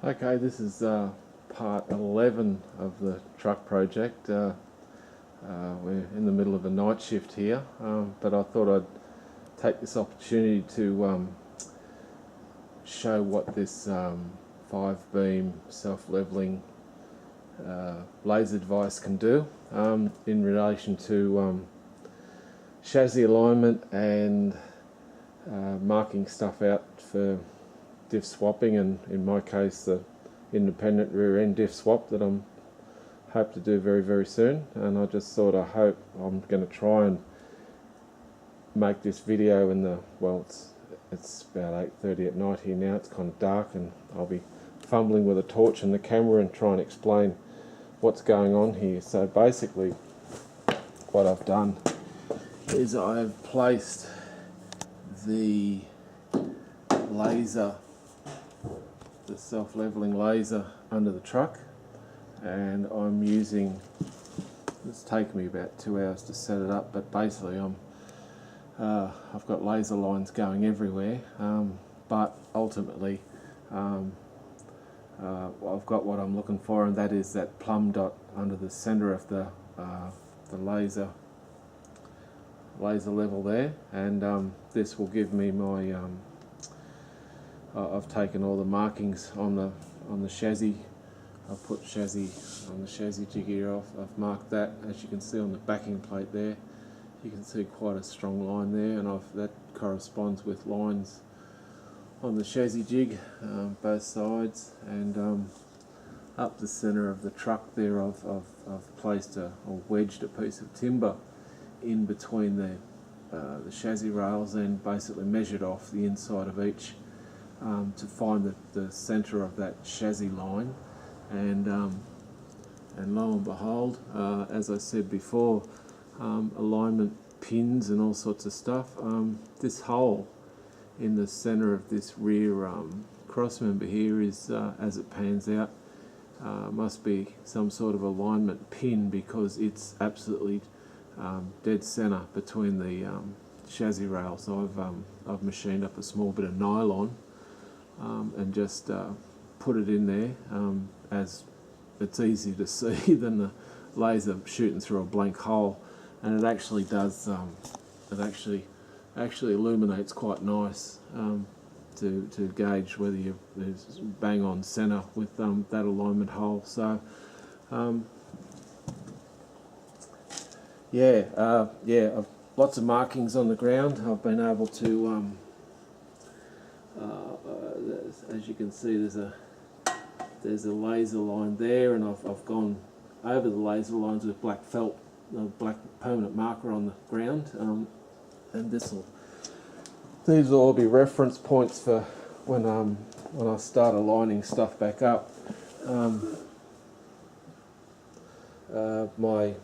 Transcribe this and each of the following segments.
Okay, this is part 11 of the truck project. We're in the middle of a night shift here, but I thought I'd take this opportunity to show what this 5-beam self-leveling laser device can do in relation to chassis alignment and marking stuff out for diff swapping, and in my case the independent rear end diff swap that I'm hope to do very soon. And I just thought, I hope I'm going to try and make this video in the, well, it's about 8:30 at night here now, it's kind of dark, and I'll be fumbling with a torch and the camera and try and explain what's going on here. So basically what I've done is I've placed the laser, the self-leveling laser, under the truck, and I'm using, it's taken me about 2 hours to set it up, but basically I've got laser lines going everywhere, but ultimately I've got what I'm looking for, and that is that plumb dot under the center of the laser level there. And this will give me my I've taken all the markings on the chassis. I've put chassis on the chassis jig here. I've marked that, as you can see on the backing plate there. You can see quite a strong line there, and that corresponds with lines on the chassis jig, both sides. And up the center of the truck there, I've placed or wedged a piece of timber in between the chassis rails, and basically measured off the inside of each to find the center of that chassis line. And lo and behold, as I said before, alignment pins and all sorts of stuff. This hole in the center of this rear cross member here is, as it pans out, must be some sort of alignment pin, because it's absolutely dead center between the chassis rails. So I've machined up a small bit of nylon and just put it in there, as it's easy to see than the laser shooting through a blank hole. And it actually does, it actually illuminates quite nice to gauge whether you're bang on center with that alignment hole. So I've lots of markings on the ground. I've been able to, as you can see, there's a laser line there, and I've gone over the laser lines with black felt, black permanent marker on the ground, and these will all be reference points for when I start aligning stuff back up. My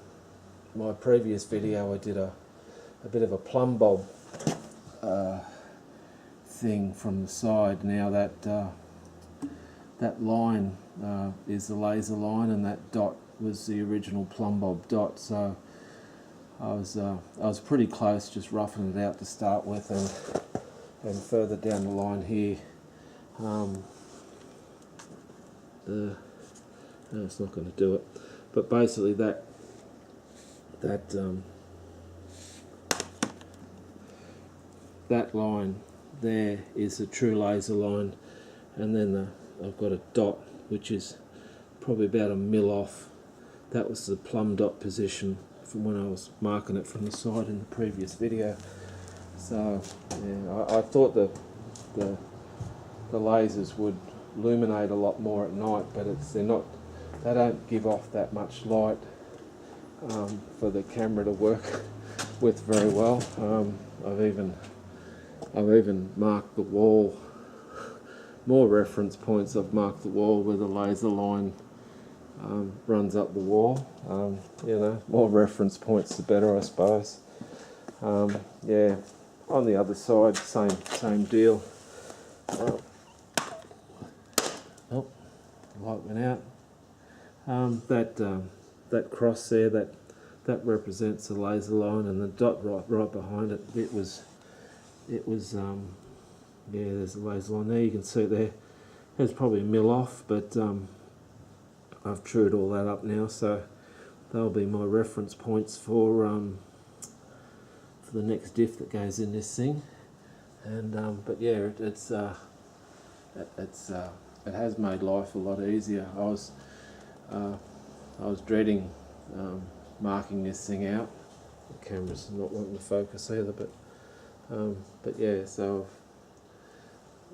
previous video, I did a bit of a plumb bob thing from the side. Now that line is the laser line, and that dot was the original plumb bob dot. So I was pretty close, just roughing it out to start with, and further down the line here, no, it's not going to do it. But basically that line there is a true laser line, and then I've got a dot which is probably about a mil off. That was the plumb dot position from when I was marking it from the side in the previous video. So yeah, I thought the lasers would illuminate a lot more at night, but they don't give off that much light for the camera to work with very well. I've even marked the wall, more reference points. I've marked the wall where the laser line runs up the wall. More reference points the better, I suppose. Yeah, on the other side, same deal. Oh, light went out. That cross there, that represents the laser line, and the dot right behind it. It was yeah, there's the laser line there. You can see it there. There's probably a mil off, but I've trued all that up now, so they'll be my reference points for the next diff that goes in this thing. And but yeah, it has made life a lot easier. I was dreading marking this thing out. The camera's not wanting to focus either, but yeah, so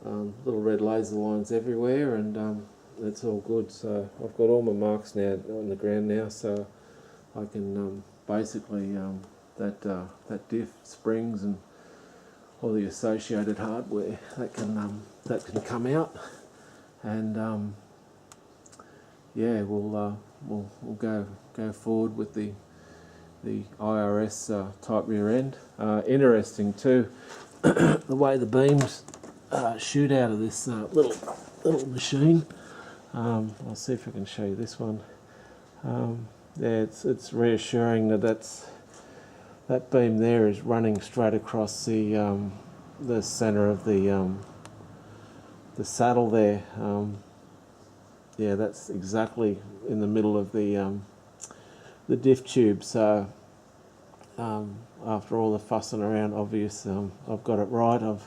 little red laser lines everywhere, and it's all good. So I've got all my marks now on the ground now, so I can basically that diff, springs, and all the associated hardware that can come out, and yeah, we'll go forward with the IRS type rear end. Interesting too, the way the beams shoot out of this little machine. I'll see if I can show you this one. Yeah, it's reassuring that beam there is running straight across the centre of the saddle there. Yeah, that's exactly in the middle of the diff tube. So after all the fussing around, obvious, I've got it right.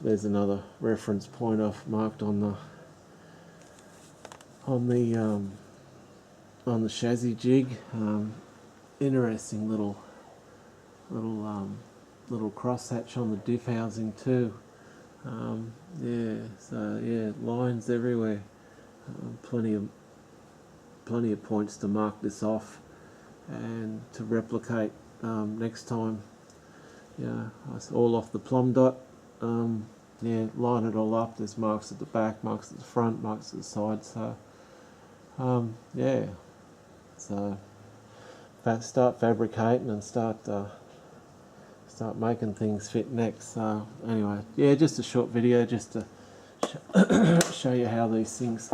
There's another reference point I've marked on the chassis jig. Interesting little crosshatch on the diff housing too. Yeah, so yeah, lines everywhere. Plenty of points to mark this off and to replicate next time. Yeah, all off the plumb dot. Yeah, line it all up. There's marks at the back, marks at the front, marks at the side. So yeah, so start fabricating and start making things fit next. So anyway, yeah, just a short video just to show you how these things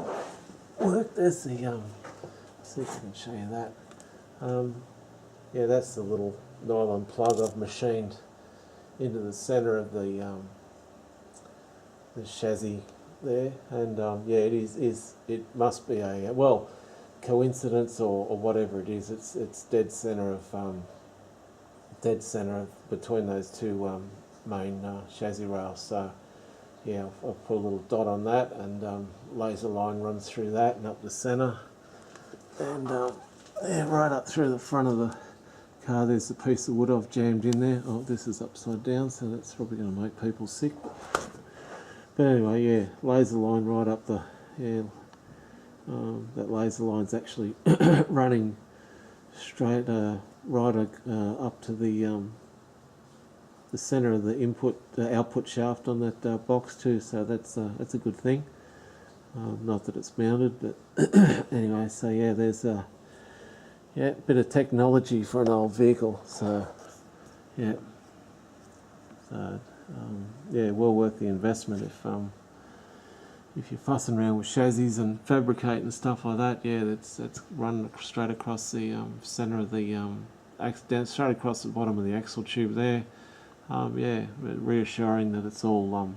work. There's the see if I can show you that. Yeah, that's the little nylon plug I've machined into the centre of the chassis there, and yeah, it must be a coincidence or whatever it is. It's dead centre of between those two main chassis rails. So yeah, I'll put a little dot on that, and laser line runs through that and up the centre, and yeah, right up through the front of the car. There's a piece of wood I've jammed in there. Oh, this is upside down, so that's probably going to make people sick. But anyway, yeah, laser line right up the, yeah, that laser line's actually running straight right up to the centre of the output shaft on that box too. So that's a good thing. Not that it's mounted, but anyway. So yeah, there's a bit of technology for an old vehicle. So yeah, so yeah, well worth the investment if you're fussing around with chassis and fabricating and stuff like that. Yeah, that's run straight across the centre of the down straight across the bottom of the axle tube there. Yeah, reassuring that it's all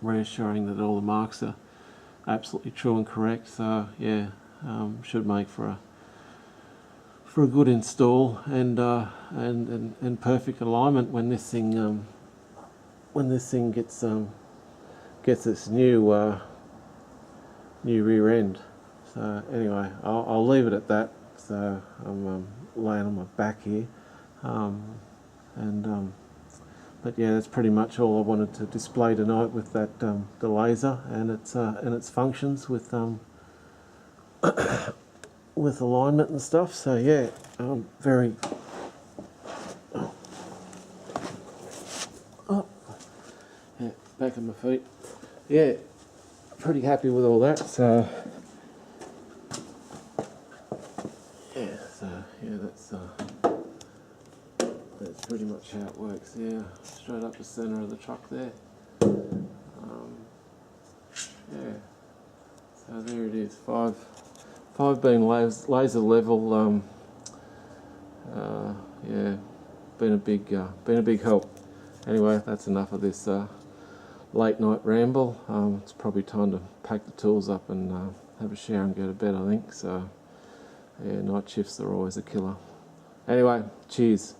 reassuring that all the marks are absolutely true and correct. So yeah, should make for a good install and perfect alignment when this thing gets its new rear end. So anyway, I'll leave it at that. So I'm laying on my back here, but yeah, that's pretty much all I wanted to display tonight with that the laser and its functions with with alignment and stuff. So yeah, very yeah, back on my feet. Yeah, pretty happy with all that. So yeah, that's pretty much how it works. Yeah, straight up the centre of the truck there. Yeah, so there it is. Five being laser level. Yeah, been a big help. Anyway, that's enough of this late night ramble. It's probably time to pack the tools up and have a shower and go to bed, I think. So yeah, night shifts are always a killer. Anyway, cheers.